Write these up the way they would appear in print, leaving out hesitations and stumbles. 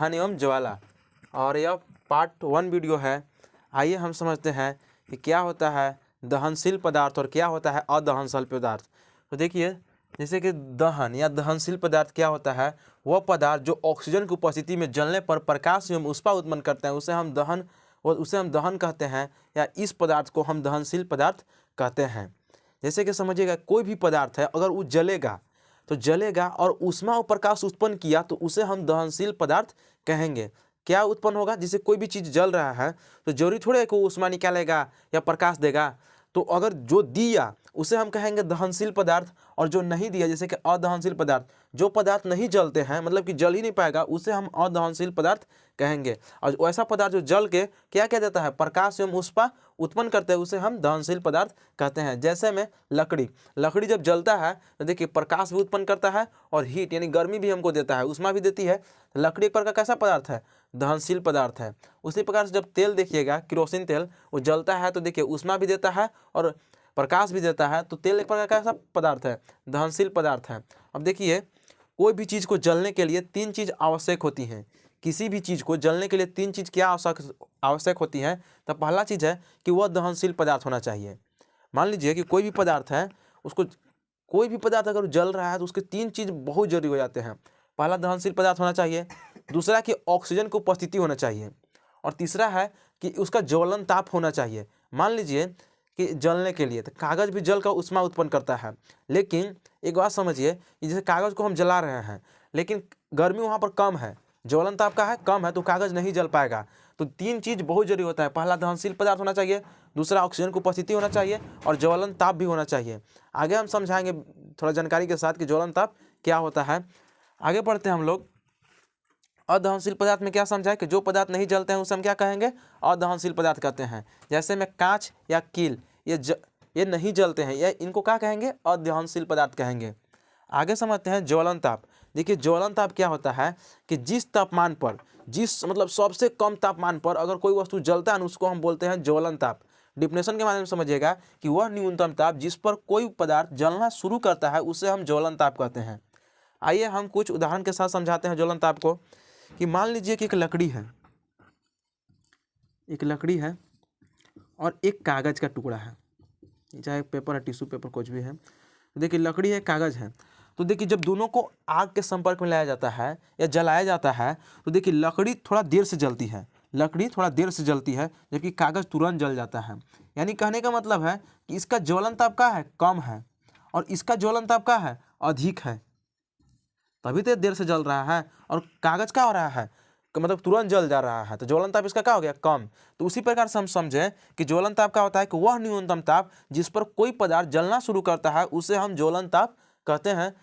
दहन एवं ज्वाला। और यह पार्ट 1 वीडियो है। आइए हम समझते हैं कि क्या होता है दहनशील पदार्थ और क्या होता है अदहनशील पदार्थ। तो देखिए, जैसे कि दहन या दहनशील पदार्थ क्या होता है, वह पदार्थ जो ऑक्सीजन की उपस्थिति में जलने पर प्रकाश एवं ऊष्मा उत्पन्न करते हैं उसे हम दहन कहते हैं, या इस पदार्थ को हम दहनशील पदार्थ कहते हैं। जैसे कि समझिएगा, कोई भी पदार्थ है अगर वो जलेगा और ऊष्मा और प्रकाश उत्पन्न किया तो उसे हम दहनशील पदार्थ कहेंगे। क्या उत्पन्न होगा, जैसे कोई भी चीज़ जल रहा है तो जरूरी थोड़े है कि वो ऊष्मा निकालेगा या प्रकाश देगा। तो अगर जो दिया उसे हम कहेंगे दहनशील पदार्थ, और जो नहीं दिया जैसे कि अदहनशील पदार्थ, जो पदार्थ नहीं जलते हैं मतलब कि जल ही नहीं पाएगा उसे हम अदहनशील पदार्थ कहेंगे। और ऐसा पदार्थ जो जल के क्या क्या देता है, प्रकाश एवं ऊष्मा उत्पन्न करते हैं उसे हम दहनशील पदार्थ कहते हैं। जैसे में लकड़ी जब जलता है तो देखिए प्रकाश भी उत्पन्न करता है और हीट यानी गर्मी भी हमको देता है, ऊष्मा भी देती है। लकड़ी एक प्रकार का कैसा पदार्थ है, दहनशील पदार्थ है। उसी प्रकार से जब तेल देखिएगा, केरोसिन तेल, वो जलता है तो देखिए ऊष्मा भी देता है और प्रकाश भी देता है, तो तेल एक प्रकार का कैसा पदार्थ है, दहनशील पदार्थ है। अब देखिए, कोई भी चीज़ को जलने के लिए 3 चीज़ आवश्यक होती हैं। किसी भी चीज़ को जलने के लिए 3 चीज़ क्या आवश्यक होती हैं। तो पहला चीज़ है कि वह दहनशील पदार्थ होना चाहिए। मान लीजिए कि कोई भी पदार्थ है, कोई भी पदार्थ अगर जल रहा है तो उसके 3 चीज़ बहुत जरूरी हो जाते हैं। पहला दहनशील पदार्थ होना चाहिए, दूसरा कि ऑक्सीजन की उपस्थिति होना चाहिए, और तीसरा है कि उसका ज्वलन ताप होना चाहिए। मान लीजिए कि जलने के लिए तो कागज़ भी जल कर ऊष्मा उत्पन्न करता है, लेकिन एक बात समझिए कि जैसे कागज़ को हम जला रहे हैं लेकिन गर्मी वहाँ पर कम है, ज्वलन ताप का है कम है, तो कागज़ नहीं जल पाएगा। तो 3 चीज़ बहुत जरूरी होता है। पहला दहनशील पदार्थ होना चाहिए, दूसरा ऑक्सीजन की उपस्थिति होना चाहिए, और ज्वलन ताप भी होना चाहिए। आगे हम समझाएंगे थोड़ा जानकारी के साथ कि ज्वलन ताप क्या होता है। आगे बढ़ते हैं हम लोग। अदहनशील पदार्थ में क्या समझा है कि जो पदार्थ नहीं जलते हैं उसे हम क्या कहेंगे, अदहनशील पदार्थ कहते हैं। जैसे में कांच या कील, ये नहीं जलते हैं, ये इनको क्या कहेंगे, अदहनशील पदार्थ कहेंगे। आगे समझते हैं ज्वलन ताप। देखिए ज्वलन ताप क्या होता है कि जिस तापमान पर, मतलब सबसे कम तापमान पर अगर कोई वस्तु जलता है उसको हम बोलते हैं ज्वलन ताप। डिफिनेशन के माध्यम से समझिएगा कि वह न्यूनतम ताप जिस पर कोई पदार्थ जलना शुरू करता है उसे हम ज्वलन ताप कहते हैं। आइए हम कुछ उदाहरण के साथ समझाते हैं ज्वलन ताप को। कि मान लीजिए कि एक लकड़ी है और एक कागज़ का टुकड़ा है, चाहे पेपर है, टिश्यू पेपर कुछ भी है। तो देखिए लकड़ी है, कागज़ है, तो देखिए जब दोनों को आग के संपर्क में लाया जाता है या जलाया जाता है तो देखिए लकड़ी थोड़ा देर से जलती है, जबकि कागज़ तुरंत जल जाता है। यानी कहने का मतलब है कि इसका ज्वलन ताप क्या है, कम है, और इसका ज्वलन ताप क्या है, अधिक है, तभी तो देर से जल रहा है। और कागज़ क्या हो रहा है, मतलब तुरंत जल जा रहा है, तो ज्वलन ताप इसका क्या हो गया, कम। तो उसी प्रकार से हम समझें कि ज्वलन ताप क्या होता है कि वह न्यूनतम ताप जिस पर कोई पदार्थ जलना शुरू करता है उसे हम ज्वलन ताप कहते हैं।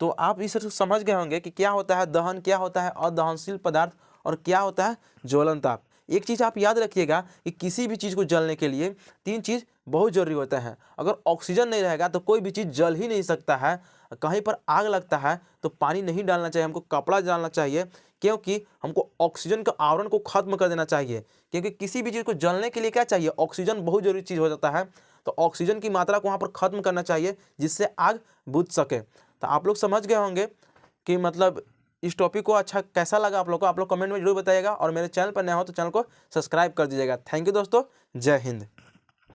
तो आप इसे समझ गए होंगे कि क्या होता है दहन, क्या होता है अदहनशील पदार्थ, और क्या होता है ज्वलन ताप। एक चीज़ आप याद रखिएगा कि किसी भी चीज़ को जलने के लिए 3 चीज़ बहुत जरूरी होता है। अगर ऑक्सीजन नहीं रहेगा तो कोई भी चीज़ जल ही नहीं सकता है। कहीं पर आग लगता है तो पानी नहीं डालना चाहिए, हमको कपड़ा डालना चाहिए, क्योंकि हमको ऑक्सीजन के आवरण को खत्म कर देना चाहिए। क्योंकि किसी भी चीज़ को जलने के लिए क्या चाहिए, ऑक्सीजन बहुत जरूरी चीज़ हो जाता है। तो ऑक्सीजन की मात्रा को वहाँ पर खत्म करना चाहिए जिससे आग बुझ सके। तो आप लोग समझ गए होंगे कि मतलब इस टॉपिक को अच्छा कैसा लगा आप लोग को। आप लोग कमेंट में जरूर बताइएगा, और मेरे चैनल पर नया हो तो चैनल को सब्सक्राइब कर दीजिएगा। थैंक यू दोस्तों, जय हिंद।